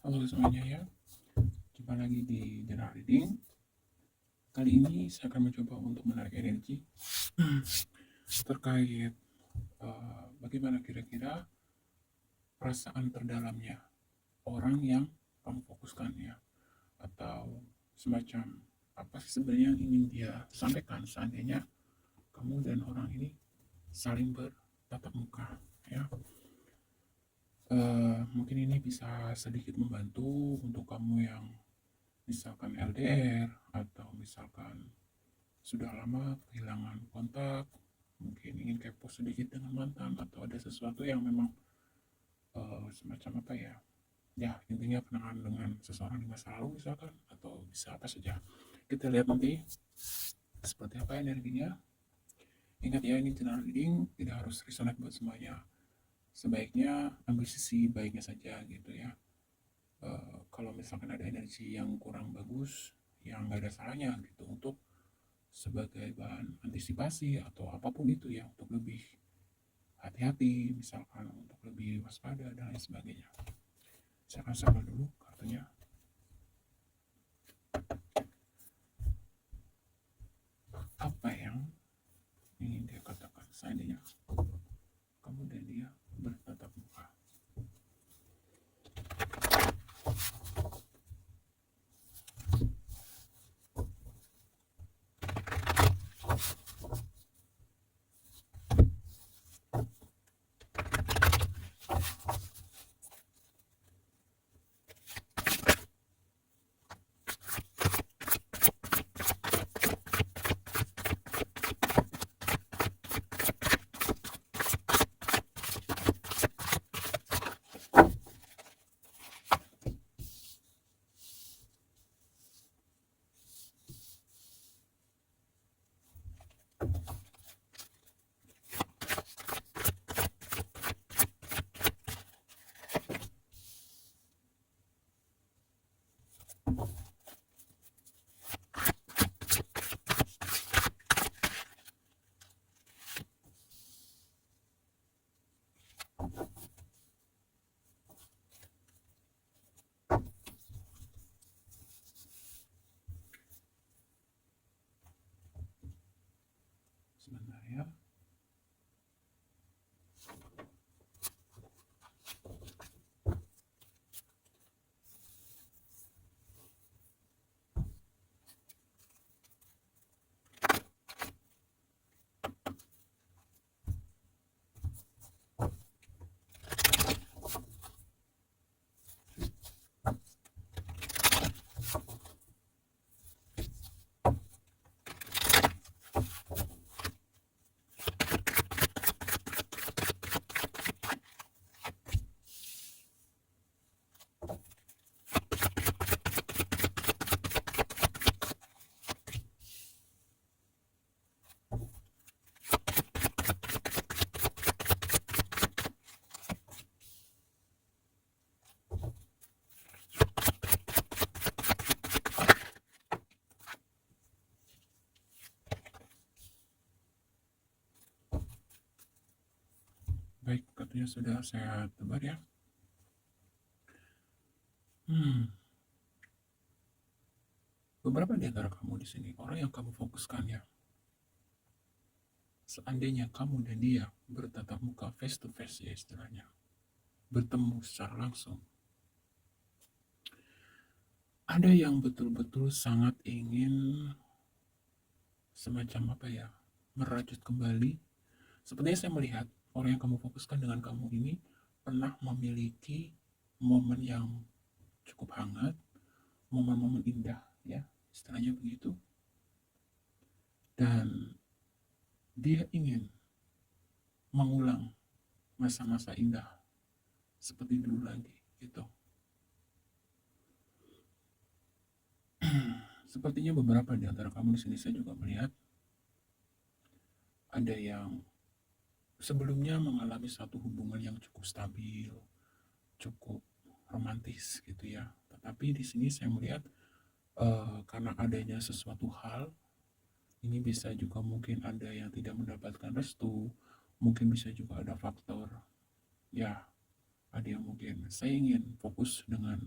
Halo semuanya ya, jumpa lagi di General Reading. Kali ini saya akan mencoba untuk menarik energi terkait bagaimana kira-kira perasaan terdalamnya orang yang kamu fokuskan ya, atau semacam apa sih sebenarnya yang ingin dia sampaikan seandainya kamu dan orang ini saling bertatap muka ya. Mungkin ini bisa sedikit membantu untuk kamu yang misalkan LDR atau misalkan sudah lama kehilangan kontak, mungkin ingin kepo sedikit dengan mantan atau ada sesuatu yang memang semacam apa ya, ya intinya kenangan dengan seseorang di masa lalu misalkan, atau bisa apa saja. Kita lihat nanti seperti apa energinya. Ingat ya, ini general reading, tidak harus resonate buat semuanya. Sebaiknya ambil sisi baiknya saja gitu ya. Kalau misalkan ada energi yang kurang bagus, yang nggak ada salahnya gitu untuk sebagai bahan antisipasi atau apapun itu ya, untuk lebih hati-hati, misalkan untuk lebih waspada dan lain sebagainya. Saya akan sampel dulu kartunya. Apa yang ingin dia katakan seandainya kamu dan dia bertatap muka? Sebentar ya. Baik, kartunya sudah saya tebar ya. Beberapa di antara kamu di sini, orang yang kamu fokuskan ya, seandainya kamu dan dia bertatap muka face to face ya istilahnya, bertemu secara langsung, ada yang betul-betul sangat ingin semacam apa ya, merajut kembali. Sepertinya saya melihat orang yang kamu fokuskan dengan kamu ini pernah memiliki momen yang cukup hangat, momen-momen indah ya, istilahnya begitu. Dan dia ingin mengulang masa-masa indah seperti dulu lagi gitu. Sepertinya beberapa di antara kamu di sini saya juga melihat ada yang sebelumnya mengalami satu hubungan yang cukup stabil, cukup romantis gitu ya. Tetapi di sini saya melihat karena adanya sesuatu hal, ini bisa juga mungkin ada yang tidak mendapatkan restu, mungkin bisa juga ada faktor ya, ada yang mungkin saya ingin fokus dengan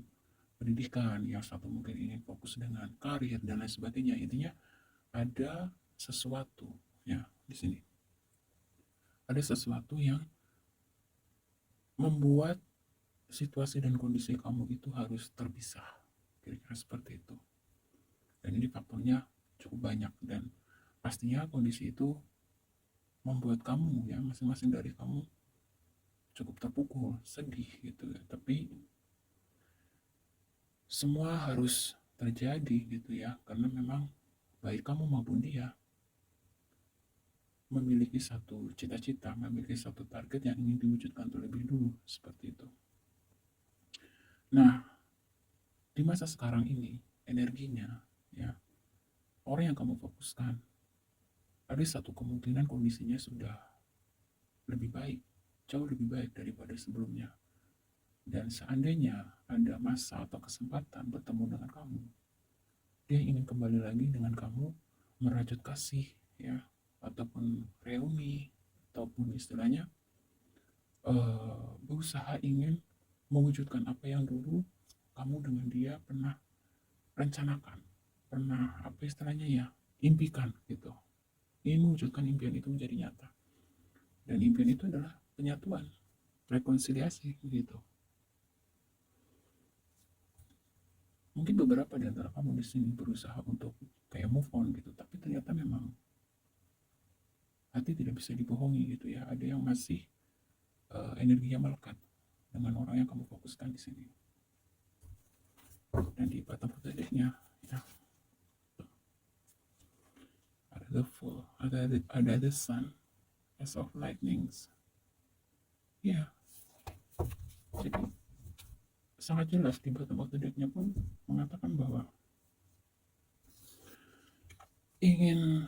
pendidikan, yang satu mungkin ingin fokus dengan karir dan lain sebagainya. Intinya ada sesuatu ya di sini. Ada sesuatu yang membuat situasi dan kondisi kamu itu harus terpisah. Kira-kira seperti itu. Dan ini faktornya cukup banyak dan pastinya kondisi itu membuat kamu ya masing-masing dari kamu cukup terpukul, sedih gitu ya. Tapi semua harus terjadi gitu ya karena memang baik kamu maupun dia memiliki satu cita-cita, memiliki satu target yang ingin diwujudkan terlebih dulu seperti itu. Nah, di masa sekarang ini energinya ya orang yang kamu fokuskan ada satu kemungkinan kondisinya sudah lebih baik, jauh lebih baik daripada sebelumnya. Dan seandainya ada masa atau kesempatan bertemu dengan kamu, dia ingin kembali lagi dengan kamu merajut kasih ya ataupun reuni ataupun istilahnya berusaha ingin mewujudkan apa yang dulu kamu dengan dia pernah rencanakan, pernah apa istilahnya ya impikan gitu, ingin mewujudkan impian itu menjadi nyata. Dan impian itu adalah penyatuan, rekonsiliasi gitu. Mungkin beberapa di antara kamu di sini berusaha untuk kayak move on gitu, tapi ternyata memang hati tidak bisa dibohongi gitu ya. Ada yang masih energinya melekat dengan orang yang kamu fokuskan di sini. Dan di bottom of the deck-nya ya ada the full, ada the sun, as of lightnings. Ya, jadi sangat jelas di bottom of the deck-nya pun mengatakan bahwa ingin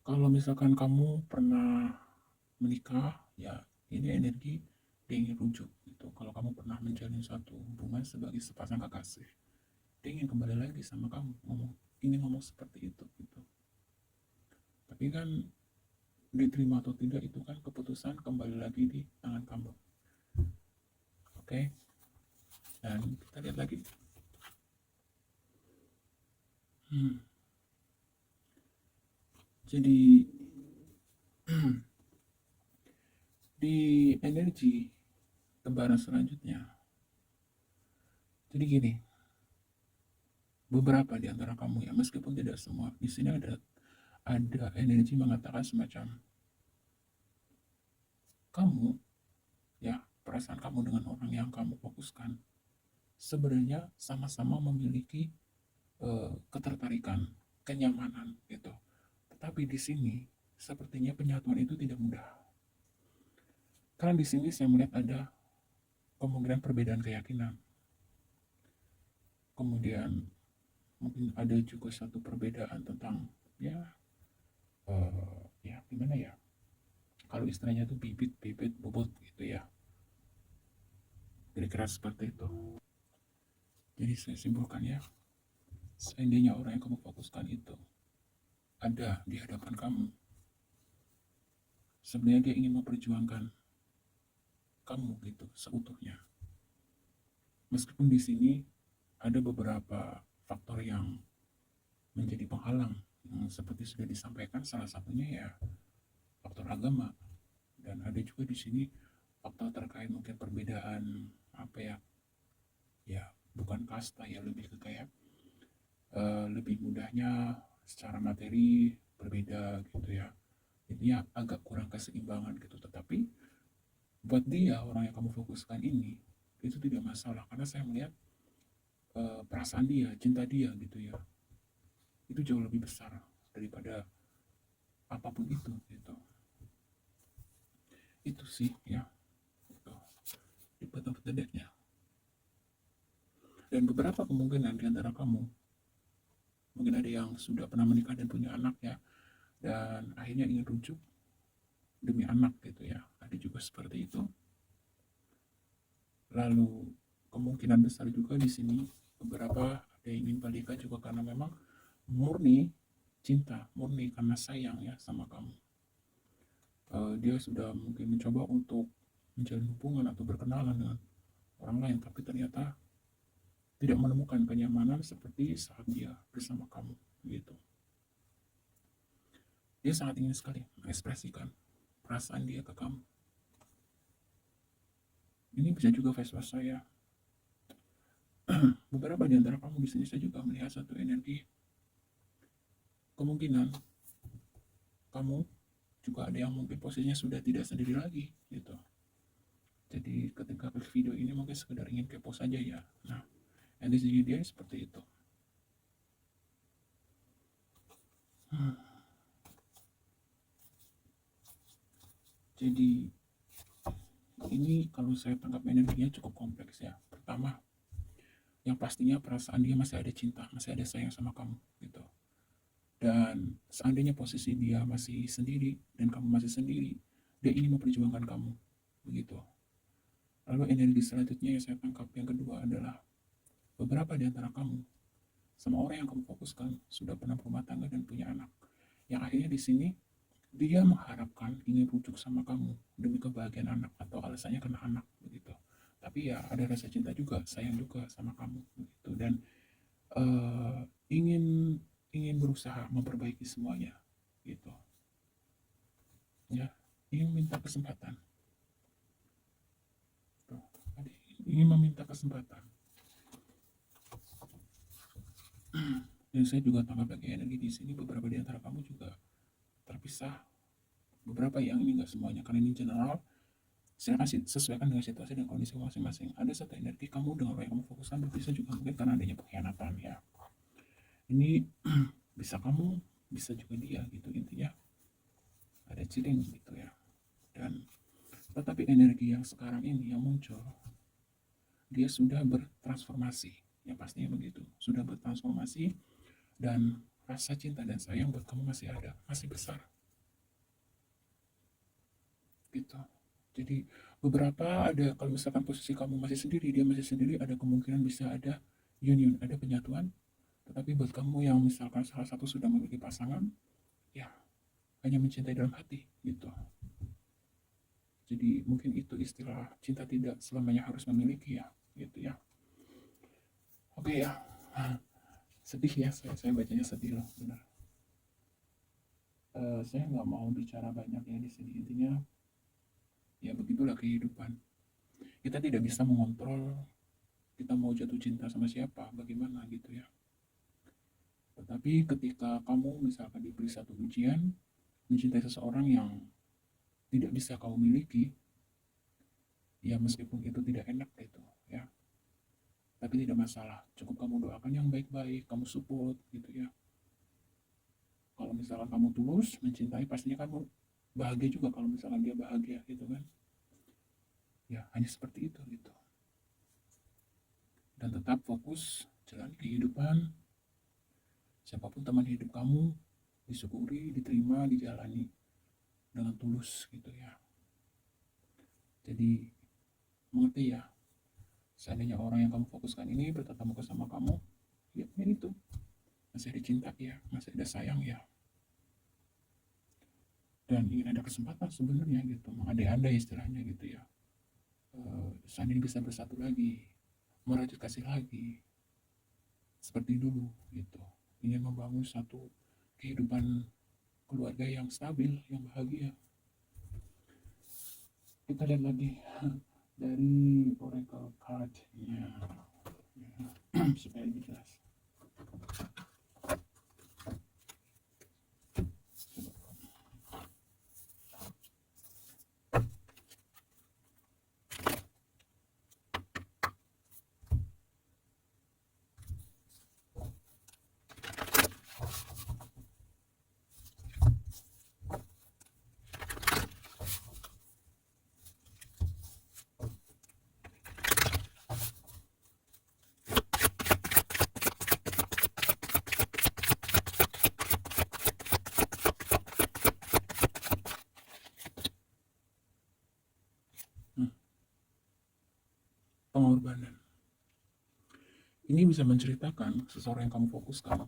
kalau misalkan kamu pernah menikah ya ini energi dia ingin rujuk gitu. Kalau kamu pernah menjalin satu hubungan sebagai sepasang kekasih, dia ingin kembali lagi sama kamu, ingin ngomong seperti itu gitu. Tapi kan diterima atau tidak itu kan keputusan kembali lagi di tangan kamu. Oke, dan kita lihat lagi. Jadi di energi lebaran selanjutnya. Jadi gini, beberapa di antara kamu ya, meskipun tidak semua, di sini ada energi mengatakan semacam kamu ya, perasaan kamu dengan orang yang kamu fokuskan sebenarnya sama-sama memiliki ketertarikan, kenyamanan gitu. Tetapi di sini sepertinya penyatuan itu tidak mudah. Karena di sini saya melihat ada kemungkinan perbedaan keyakinan. Kemudian mungkin ada juga satu perbedaan tentang ya ya gimana ya, kalau istilahnya itu bibit bobot gitu ya, kira-kira seperti itu. Jadi saya simpulkan ya, seandainya orang yang kamu fokuskan itu ada di hadapan kamu, sebenarnya dia ingin memperjuangkan kamu gitu seutuhnya. Meskipun di sini ada beberapa faktor yang menjadi penghalang, seperti sudah disampaikan, salah satunya ya faktor agama, dan ada juga di sini faktor terkait mungkin perbedaan apa ya, ya bukan kasta ya, lebih ke kayak lebih mudahnya secara materi berbeda gitu ya, intinya agak kurang keseimbangan gitu. Tetapi buat dia orang yang kamu fokuskan ini itu tidak masalah karena saya melihat perasaan dia, cinta dia gitu ya, itu jauh lebih besar daripada apapun itu gitu. Itu sih ya gitu. Di bottom of the deck-nya. Dan beberapa kemungkinan di antara kamu mungkin ada yang sudah pernah menikah dan punya anak ya, dan akhirnya ingin rujuk demi anak gitu ya, ada juga seperti itu. Lalu kemungkinan besar juga di sini beberapa ada yang ingin balikan juga karena memang murni cinta, murni karena sayang ya sama kamu. Dia sudah mungkin mencoba untuk menjalin hubungan atau berkenalan dengan orang lain, tapi ternyata tidak menemukan kenyamanan seperti saat dia bersama kamu gitu. Dia sangat ingin sekali mengekspresikan perasaan dia ke kamu. Ini bisa juga vice versa ya. Beberapa di antara kamu di sini saya juga melihat satu energi. Kemungkinan kamu juga ada yang mungkin posisinya sudah tidak sendiri lagi gitu. Jadi ketika klik video ini mungkin sekedar ingin kepo saja ya. Nah, energi dia seperti itu. Jadi ini kalau saya tangkap energinya cukup kompleks ya. Pertama, yang pastinya perasaan dia masih ada cinta, masih ada sayang sama kamu gitu. Dan seandainya posisi dia masih sendiri dan kamu masih sendiri, dia ingin memperjuangkan kamu begitu. Lalu energi selanjutnya yang saya tangkap yang kedua adalah beberapa di antara kamu sama orang yang kamu fokuskan sudah pernah berumah tangga dan punya anak. Yang akhirnya di sini dia mengharapkan ingin rujuk sama kamu demi kebahagiaan anak atau alasannya karena anak begitu. Tapi ya ada rasa cinta juga, sayang juga sama kamu begitu. Dan ingin berusaha memperbaiki semuanya gitu ya, ingin minta kesempatan tuh, ingin meminta kesempatan. Dan saya juga tangkap lagi energi di sini, beberapa di antara kamu juga terpisah, beberapa yang ini enggak semuanya karena ini general. Saya kasih sesuaikan dengan situasi dan kondisi masing-masing. Ada satu energi kamu dengan orang yang kamu fokuskan berpisah juga mungkin karena adanya pengkhianatan ya. Ini bisa kamu, bisa juga dia gitu, intinya ada cheating gitu ya. Dan tetapi energi yang sekarang ini yang muncul, dia sudah bertransformasi, yang pastinya begitu, sudah bertransformasi. Dan rasa cinta dan sayang buat kamu masih ada, masih besar gitu. Jadi beberapa ada, kalau misalkan posisi kamu masih sendiri, dia masih sendiri, ada kemungkinan bisa ada union, ada penyatuan. Tetapi buat kamu yang misalkan salah satu sudah memiliki pasangan, ya hanya mencintai dalam hati gitu. Jadi mungkin itu istilah cinta tidak selamanya harus memiliki ya gitu ya. Oke ya, sedih ya, saya bacanya sedih loh benar. Saya nggak mau bicara banyak ya di sini, intinya ya begitulah kehidupan. Kita tidak bisa mengontrol kita mau jatuh cinta sama siapa, bagaimana gitu ya. Tetapi ketika kamu misalkan diberi satu ujian, mencintai seseorang yang tidak bisa kamu miliki, ya meskipun itu tidak enak gitu ya, tapi tidak masalah, cukup kamu doakan yang baik-baik, kamu support gitu ya. Kalau misalkan kamu tulus mencintai, pastinya kamu bahagia juga kalau misalkan dia bahagia gitu kan ya. Hanya seperti itu gitu. Dan tetap fokus jalani kehidupan, siapapun teman hidup kamu, disyukuri, diterima, dijalani dengan tulus gitu ya. Jadi mengerti ya, seandainya orang yang kamu fokuskan ini bertatap muka sama kamu, ya itu masih ada cinta ya, masih ada sayang ya, dan ingin ada kesempatan sebenarnya gitu, mengandai-andai istilahnya gitu ya. Seandainya bisa bersatu lagi, merajut kasih lagi seperti dulu gitu, ingin membangun satu kehidupan keluarga yang stabil, yang bahagia. Kita lihat lagi dari oracle card-nya ya, supaya lebih jelas. Pengorbanan ini bisa menceritakan seseorang yang kamu fokuskan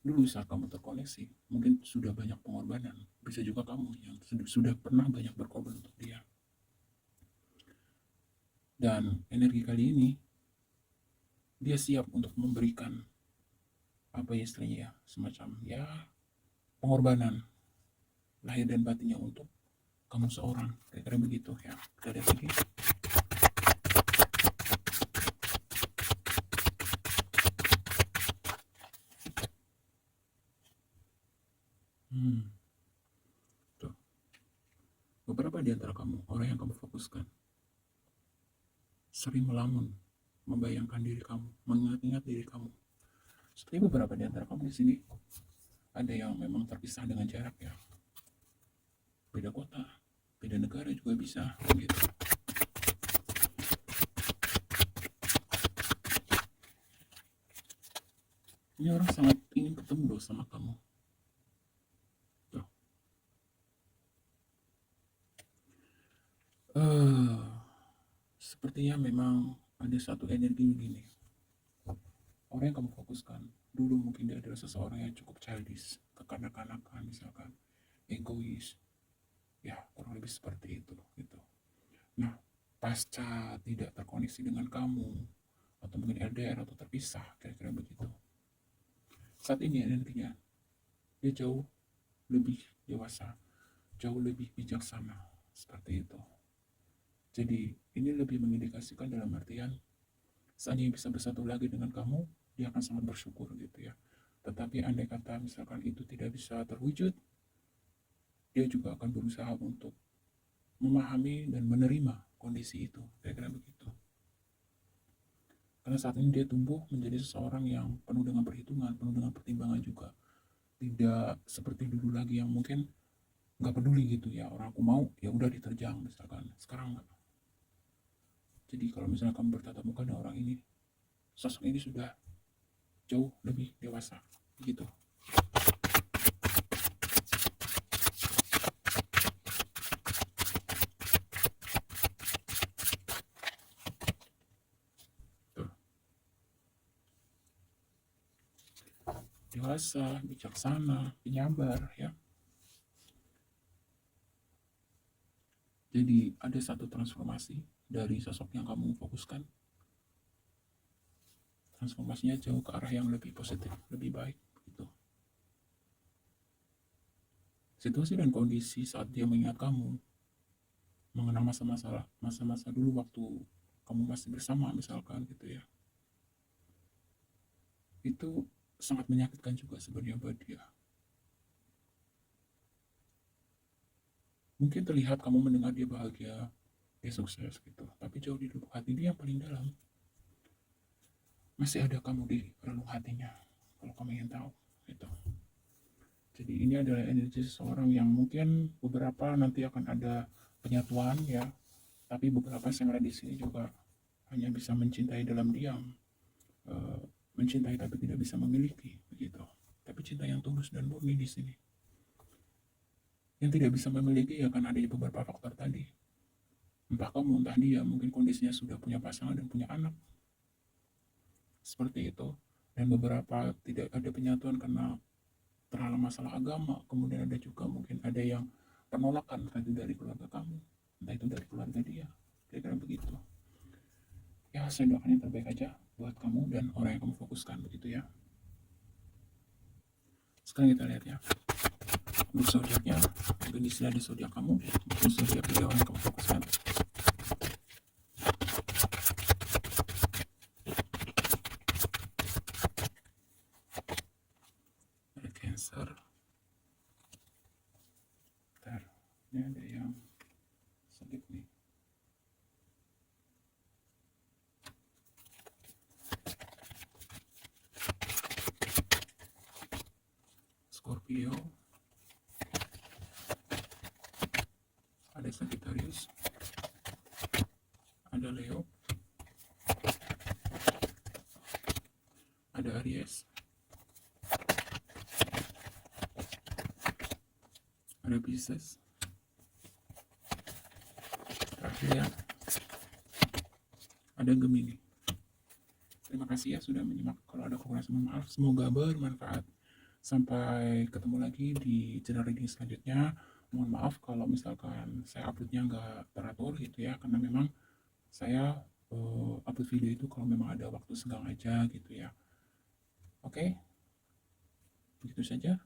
dulu saat kamu terkoneksi mungkin sudah banyak pengorbanan. Bisa juga kamu yang sudah pernah banyak berkorban untuk dia. Dan energi kali ini dia siap untuk memberikan apa ya istilahnya ya, semacam ya pengorbanan lahir dan batinnya untuk kamu seorang, kira-kira begitu ya. Kita lihat lagi. Tuh. Beberapa di antara kamu, orang yang kamu fokuskan, sering melamun, membayangkan diri kamu, mengingat-ingat diri kamu. Seperti beberapa di antara kamu di sini, ada yang memang terpisah dengan jarak ya, beda kota, beda negara juga bisa, gitu. Ini orang sangat ingin ketemu loh sama kamu. Tuh. Sepertinya memang ada satu energi begini. Orang yang kamu fokuskan, dulu mungkin dia adalah seseorang yang cukup childish, kekanak-kanakan misalkan, egois, ya kurang lebih seperti itu gitu. Nah, pasca tidak terkoneksi dengan kamu, atau mungkin LDR atau terpisah, kira-kira begitu. Saat ini energinya, dia jauh lebih dewasa, jauh lebih bijaksana, seperti itu. Jadi, ini lebih mengindikasikan dalam artian, seandainya bisa bersatu lagi dengan kamu, dia akan sangat bersyukur gitu ya. Tetapi andai kata misalkan itu tidak bisa terwujud, dia juga akan berusaha untuk memahami dan menerima kondisi itu, kira-kira begitu. Karena saat ini dia tumbuh menjadi seseorang yang penuh dengan perhitungan, penuh dengan pertimbangan juga. Tidak seperti dulu lagi yang mungkin nggak peduli gitu ya, orang aku mau ya udah diterjang misalkan. Sekarang nggak. Jadi kalau misalnya kamu bertatap muka dengan orang ini, sosok ini sudah jauh lebih dewasa gitu. Tuh. Dewasa, bijaksana, penyabar ya. Jadi ada satu transformasi dari sosok yang kamu fokuskan. Transformasinya jauh ke arah yang lebih positif, lebih baik gitu. Situasi dan kondisi saat dia mengingat kamu, mengenang masa-masa dulu waktu kamu masih bersama misalkan gitu ya, itu sangat menyakitkan juga sebenarnya buat dia. Mungkin terlihat kamu mendengar dia bahagia, dia sukses gitu, tapi jauh di lubuk hati dia yang paling dalam masih ada kamu di relung hatinya, kalau kamu ingin tahu gitu. Jadi ini adalah energi seseorang yang mungkin beberapa nanti akan ada penyatuan ya, tapi beberapa yang ada di sini juga hanya bisa mencintai dalam diam, eh, mencintai tapi tidak bisa memiliki begitu. Tapi cinta yang tulus dan murni di sini. Yang tidak bisa memiliki ya kan ada beberapa faktor tadi. Entah kamu, entah dia, mungkin kondisinya sudah punya pasangan dan punya anak. Seperti itu. Dan beberapa tidak ada penyatuan karena terhalang masalah agama. Kemudian ada juga mungkin ada yang penolakan, entah itu dari keluarga kamu, entah itu dari keluarga dia. Kira-kira begitu. Ya, saya doakan yang terbaik aja buat kamu dan orang yang kamu fokuskan begitu ya. Sekarang kita lihat ya. Untuk zodiaknya, mungkin istilah di zodiak kamu, mungkin zodiak dari orang yang kamu fokuskan. Ada Cancer. Bentar, ini ada yang sedikit nih. Scorpio, ada Sagittarius, ada Leo, ada Aries, ada Pisces, terakhir ya, ada Gemini. Terima kasih ya sudah menyimak. Kalau ada kekurangan mohon maaf, semoga bermanfaat. Sampai ketemu lagi di channel reading selanjutnya. Mohon maaf kalau misalkan saya uploadnya nggak teratur gitu ya, karena memang saya upload video itu kalau memang ada waktu senggang aja gitu ya. Oke, begitu saja.